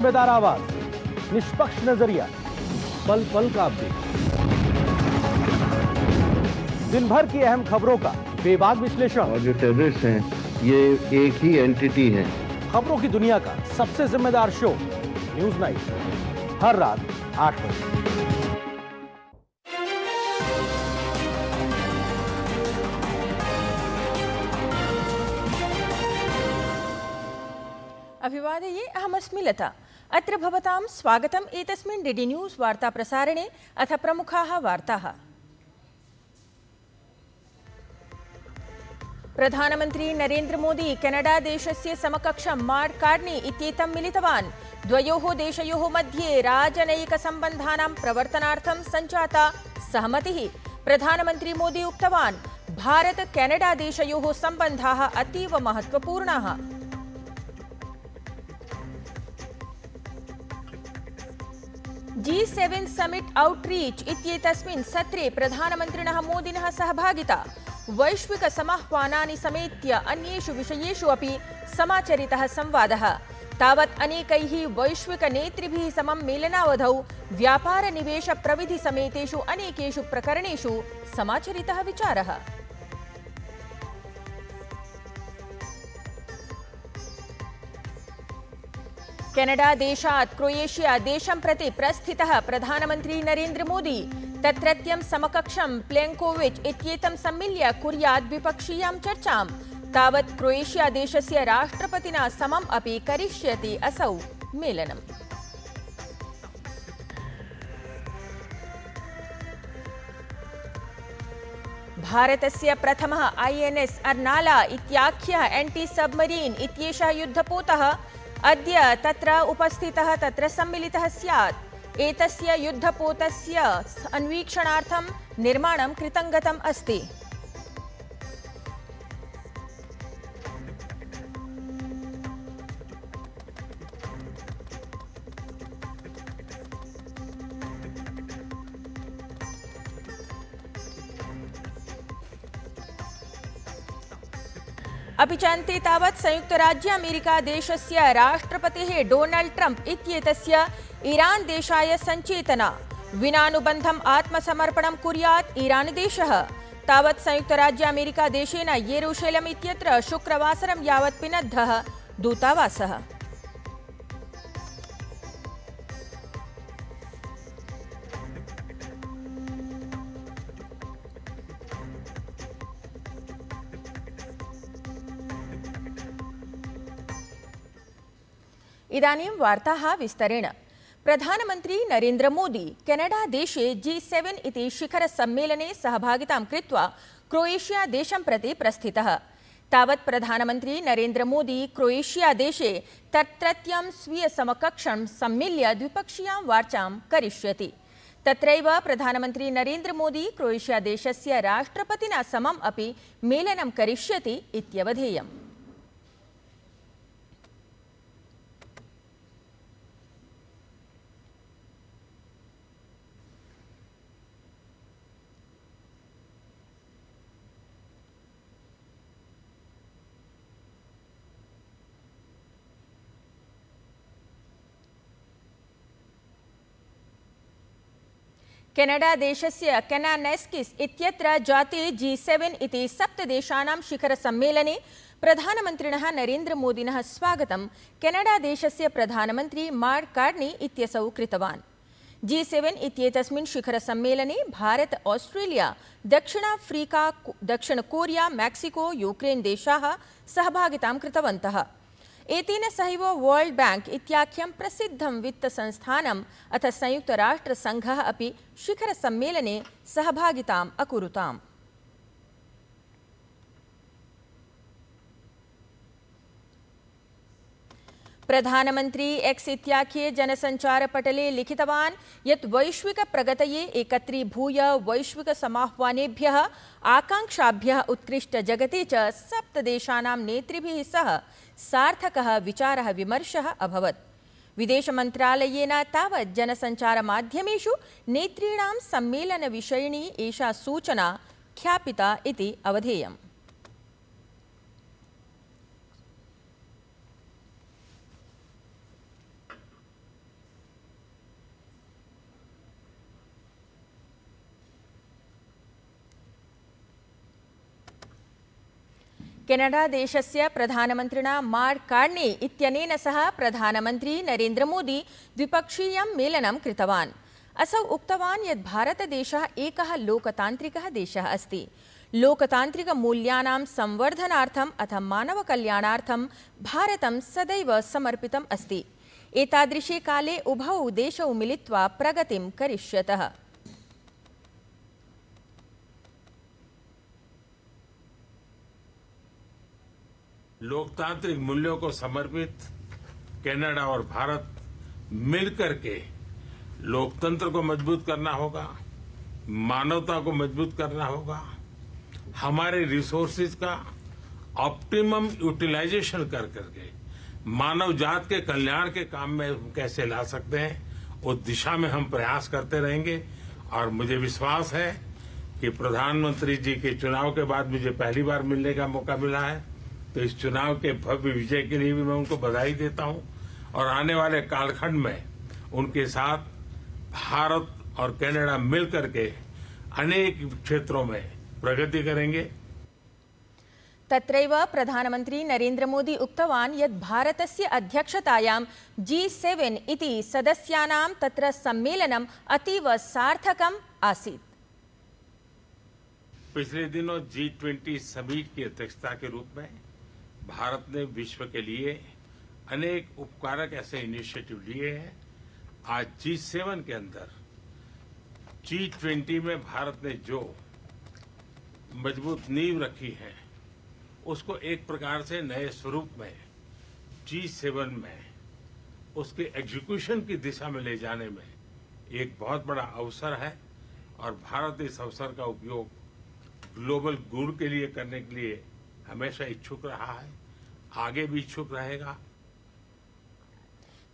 जिम्मेदार आवाज, निष्पक्ष नजरिया, पल पल का अपडेट, दिन भर की अहम खबरों का बेबाक विश्लेषण और जो टेररिस्ट हैं ये एक ही एंटिटी है। खबरों की दुनिया का सबसे जिम्मेदार शो न्यूज नाइट, हर रात 8 बजे। अभिवादये, अहमस्मि लता। अत्र भवतां स्वागतम् एतस्मिन् डीडी न्यूज़ वार्ता प्रसारणे। अथ प्रमुखाः वार्ताः। प्रधानमन्त्री नरेन्द्र मोदी कनाडा देशस्य समकक्षं मार्क कार्नी इत्येतं मिलितवान्। द्वयोः देशयोः मध्ये राजनयिकसम्बन्धानां प्रवर्तनार्थं सञ्जाता सहमतिः। प्रधानमन्त्री मोदी उक्तवान्, भारत कनाडा देशयोः सम्बन्धाः अतीव महत्त्वपूर्णाः। G7 समिट आउटरीच इत्येतस्मिन् सत्रे प्रधानमन्त्रिणः मोदिनः सहभागिता। वैश्विक समाह्वानानि समेत्य अन्येषु विषयेषु अपि समाचरितः संवादः। तावत् अनेकैः वैश्विक नेतृभिः समं मेलनावधौ व्यापार निवेश प्रविधि समेतेषु अनेकेषु प्रकरणेषु समाचरितः विचारः। कनाडा देशात् क्रोएशिया देशं प्रति प्रस्थितः प्रधानमन्त्री नरेन्द्र मोदी तत्रत्यं समकक्षं प्लेन्कोविच इत्येतं सम्मिल्य कुर्यात् द्विपक्षीयां चर्चां। तावत् क्रोएशिया देशस्य राष्ट्रपतिना समम् अपि करिष्यति असौ मेलनम्। भारतस्य प्रथमः INS अर्नाला इत्याख्यः एंटी सबमरीन् इत्येषः युद्धपोतः अद्य तत्र उपस्थितः तत्र सम्मिलितः स्यात्। एतस्य युद्धपोतस्य अन्वीक्षणार्थं निर्माणं कृतङ्गतम् अस्ति। अपि च अन्ते तावत् संयुक्तराज्यामेरिका देशस्य राष्ट्रपतेः डोनाल्ड ट्रम्प इत्येतस्य ईरान देशाय सञ्चेतना। विनानुबन्धम् आत्मसमर्पणं कुर्यात् ईरान देशः। तावत् संयुक्तराज्यामेरिका देशेन येरूशलेम इत्यत्र शुक्रवासरं यावत् पिनद्धः दूतावासः। इदानीं वार्ताः विस्तरेण। प्रधानमन्त्री नरेन्द्र मोदी कनाडा देशे G7 इति शिखरसम्मेलने सहभागितां कृत्वा क्रोएशिया देशं प्रति प्रस्थितः। तावत् प्रधानमन्त्री नरेन्द्र मोदी क्रोएशिया देशे तत्रत्यं स्वीयसमकक्षं सम्मिल्य द्विपक्षीयां वार्तां करिष्यति। तत्रैव प्रधानमन्त्री नरेन्द्र मोदी क्रोएशिया देशस्य राष्ट्रपतिना समम् अपि मेलनं करिष्यति इत्यवधेयम्। कनाडा देशस्य केनानेस्किस् इत्यत्र जाते G7 इति 7 देशानां शिखरसम्मेलने प्रधानमन्त्रिणः नरेन्द्र मोदिनः स्वागतं कनाडा देशस्य प्रधानमन्त्री मार्क कार्नी इत्यसौ कृतवान्। G7 इत्येतस्मिन् शिखरसम्मेलने भारत, ऑस्ट्रेलिया, दक्षिणाफ्रीका, दक्षिण कोरिया, मेक्सिको, यूक्रेन देशाः सहभागितां कृतवन्तः। एतेन सहैव वर्ल्ड बैंक इत्याख्यं प्रसिद्धं वित्तसंस्थानम् अथ संयुक्तराष्ट्रसङ्घः अपि शिखरसम्मेलने सहभागिताम् अकुरुताम्। प्रधानमन्त्री एक्स इत्याख्ये जनसञ्चारपटले लिखितवान् यत् वैश्विकप्रगतये एकत्रीभूय वैश्विकसमाह्वानेभ्यः आकाङ्क्षाभ्यः उत्कृष्टजगते च 7 देशानां नेतृभिः सह सार्थकः विचारः विमर्शः अभवत्। विदेशमन्त्रालयेन तावत् जनसञ्चारमाध्यमेषु नेतॄणां सम्मेलनविषयिणी एषा सूचना ख्यापिता इति अवधेयम्। केनडादेशस्य प्रधानमन्त्रिणा मार्क कार्नी इत्यनेन सह प्रधानमन्त्री नरेन्द्रमोदी द्विपक्षीयं मेलनं कृतवान्। असौ उक्तवान् यत् भारतदेशः एकः लोकतान्त्रिकः देशः अस्ति। लोकतान्त्रिकमूल्यानां संवर्धनार्थम् अथ मानवकल्याणार्थं भारतं सदैव समर्पितम् अस्ति। एतादृशे काले उभौ देशौ मिलित्वा प्रगतिं करिष्यतः। लोकतांत्रिक मूल्यों को समर्पित कनाडा और भारत मिलकर के लोकतंत्र को मजबूत करना होगा, मानवता को मजबूत करना होगा, हमारे रिसोर्सेज का ऑप्टिमम यूटिलाइजेशन कर करके मानव जात के कल्याण के काम में कैसे ला सकते हैं, उस दिशा में हम प्रयास करते रहेंगे। और मुझे विश्वास है कि प्रधानमंत्री जी के चुनाव के बाद मुझे पहली बार मिलने का मौका मिला है, तो इस चुनाव के भव्य विजय के लिए भी मैं उनको बधाई देता हूं और आने वाले कालखंड में उनके साथ भारत और कनाडा मिलकर के अनेक क्षेत्रों में प्रगति करेंगे। तत्रैव प्रधानमन्त्री नरेन्द्रमोदी उक्तवान् यत् भारतस्य अध्यक्षतायां G7 इति सदस्यानां तत्र सम्मेलनम् अतीव सार्थकम् आसीत्। पिछले दिनों G20 समिट की अध्यक्षता के रूप में भारत ने विश्व के लिए अनेक उपकारक ऐसे इनिशिएटिव लिए हैं। आज G7 के अंदर G20 में भारत ने जो मजबूत नींव रखी है, उसको एक प्रकार से नए स्वरूप में G7 में उसके एग्जीक्यूशन की दिशा में ले जाने में एक बहुत बड़ा अवसर है और भारत इस अवसर का उपयोग ग्लोबल गुड के लिए करने के लिए हमेशा इच्छुक रहा है, आगे भी इच्छुक रहेगा।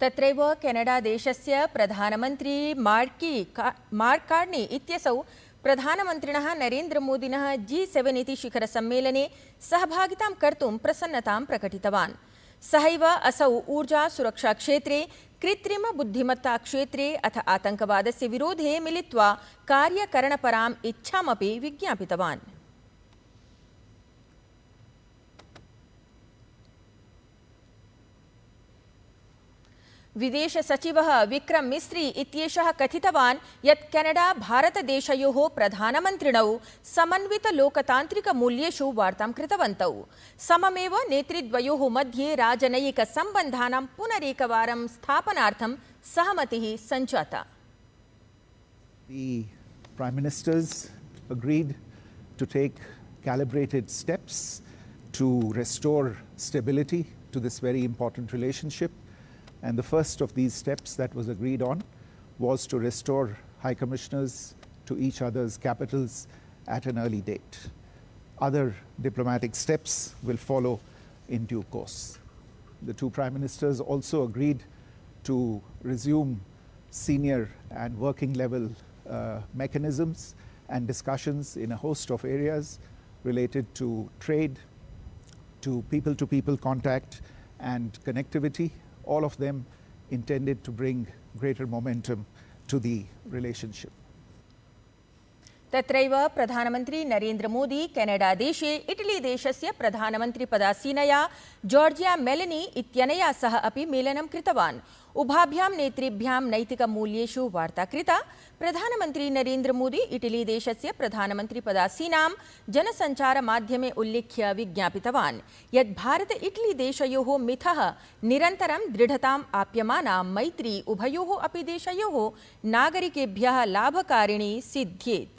तत्रैव केनडादेशस्य प्रधानमन्त्री मार्क कार्नी इत्यसौ प्रधानमन्त्रिणः नरेन्द्रमोदिनः G7 इति शिखरसम्मेलने सहभागितां कर्तुं प्रसन्नतां प्रकटितवान्। सहैव असौ ऊर्जा सुरक्षा क्षेत्रे, कृत्रिम बुद्धिमत्ता क्षेत्रे अथ आतङ्कवादस्य विरोधे मिलित्वा कार्यकरणपराम् इच्छामपि विज्ञापितवान्। विदेश सचिवः विक्रम मिस्री इत्येषः कथितवान् यत् कनाडा भारतदेशयोः प्रधानमन्त्रिणौ समन्वित लोकतान्त्रिकमूल्येषु वार्तां कृतवन्तौ। सममेव नेतृद्वयोः मध्ये राजनयिकसम्बन्धानां पुनरेकवारं स्थापनार्थं सहमतिः सञ्जाता। The Prime Ministers agreed to take calibrated steps to restore stability to this very important relationship. And the first of these steps that was agreed on was to restore High Commissioners to each other's capitals at an early date. Other diplomatic steps will follow in due course. The two Prime Ministers also agreed to resume senior and working level mechanisms and discussions in a host of areas related to trade, to people contact and connectivity, all of them intended to bring greater momentum to the relationship. तत्रैव प्रधानमन्त्री Narendra Modi कनाडादेशे इटलीदेशस्य प्रधानमन्त्रिपदासीनया Georgia Melanie इत्यनया सह अपि मेलनं कृतवान्। उभाभ्यां नेतृभ्यां नैतिकमूल्येषु वार्ता कृता। प्रधानमन्त्री नरेन्द्र मोदी इटलीदेशस्य प्रधानमन्त्रिपदासीनां जनसञ्चारमाध्यमे उल्लिख्य विज्ञापितवान् यत् भारत इटलीदेशयोः मिथः निरन्तरं दृढताम् आप्यमाना मैत्री उभयोः अपि देशयोः नागरिकेभ्यः लाभकारिणी सिद्ध्येत्।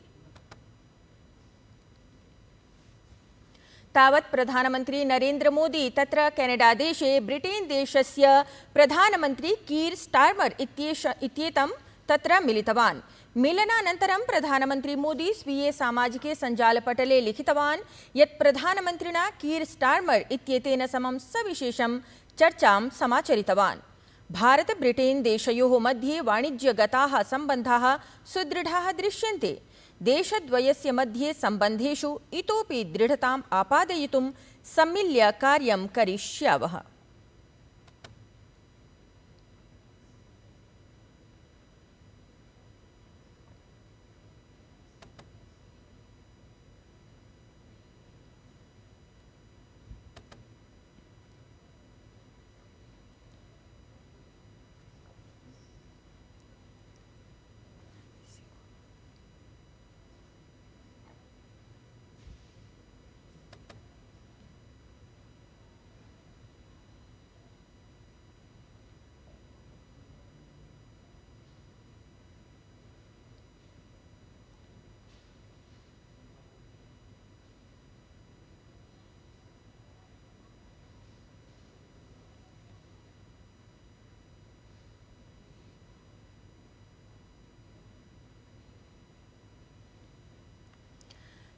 तावत् प्रधानमन्त्री नरेन्द्र मोदी तत्र कनाडादेशे ब्रिटेन देशस्य प्रधानमन्त्री कीर स्टार्मर इत्येतं तत्र मिलितवान्। मेलनानन्तरं प्रधानमन्त्री मोदी स्वीये सामाजिके सञ्जालपटले लिखितवान् यत् प्रधानमन्त्रिणा कीर स्टार्मर इत्येतेन समं सविशेषं चर्चां समाचरितवान्। भारत ब्रिटेन देशयोः मध्ये वाणिज्यगताः सम्बन्धाः सुदृढाः दृश्यन्ते। देशद्वयस्य मध्ये सम्बन्धेषु इतोपि दृढताम् आपादयितुं सम्मिल्य कार्यं करिष्यावः।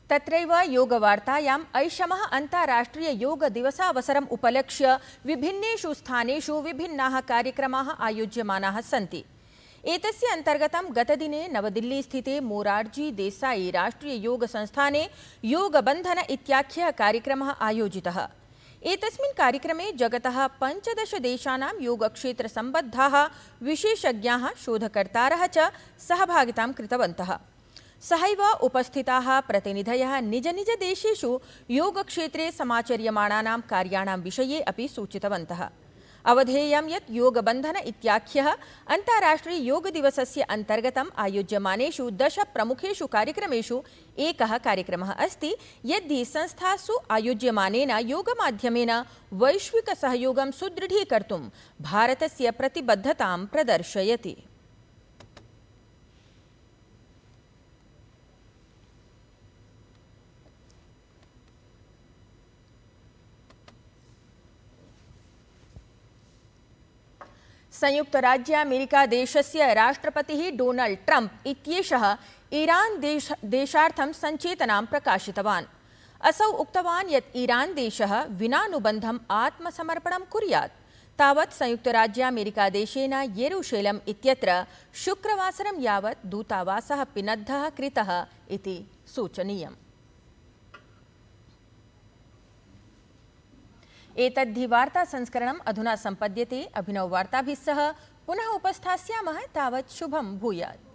तत्रैव योगवार्तायाम् ऐषमः अन्ताराष्ट्रिय योग दिवसावसरम् उपलक्ष्य विभिन्नेषु स्थानेषु विभिन्नाः कार्यक्रमाः आयोज्यमानाः सन्ति। एतस्य अन्तर्गतं गतदिने नवदिल्लीस्थिते मोरार्जी देसाई राष्ट्रिय योग संस्थाने योगबन्धन इत्याख्यः कार्यक्रमः आयोजितः। एतस्मिन् कार्यक्रमे जगतः 15 देशानां योगक्षेत्रसम्बद्धाः विशेषज्ञाः शोधकर्तारः च सहभागितां कृतवन्तः। सहैव उपस्थिताः प्रतिनिधयः निज निज देशेषु योगक्षेत्रे समाचर्यमाणानां कार्याणां विषये अपि सूचितवन्तः। अवधेयं यत् योगबन्धन इत्याख्यः अन्ताराष्ट्रिय योगदिवसस्य अन्तर्गतम् आयोज्यमानेषु 10 प्रमुखेषु कार्यक्रमेषु एकः कार्यक्रमः अस्ति यद्धि संस्थासु आयोज्यमानेन योगमाध्यमेन वैश्विकसहयोगं सुदृढीकर्तुं भारतस्य प्रतिबद्धतां प्रदर्शयति। संयुक्त राज्य अमेरिका देशस्य राष्ट्रपतिः डोनाल्ड ट्रम्प इत्येषः ईरान देशार्थं सञ्चेतनां प्रकाशितवान्। असौ उक्तवान् यत् ईरान देशः विनानुबन्धम् आत्मसमर्पणं कुर्यात् तावत् संयुक्त राज्य अमेरिका देशेन येरुशलेम इत्यत्र शुक्रवासरं यावत् दूतावासः पिनद्धः कृतः इति सूचनीयम्। एतद्धि वार्ता संस्करणम् अधुना सम्पद्यते। अभिनव वार्ताभिः सह पुनः उपस्थास्यामः। तावत् शुभं भूयात्।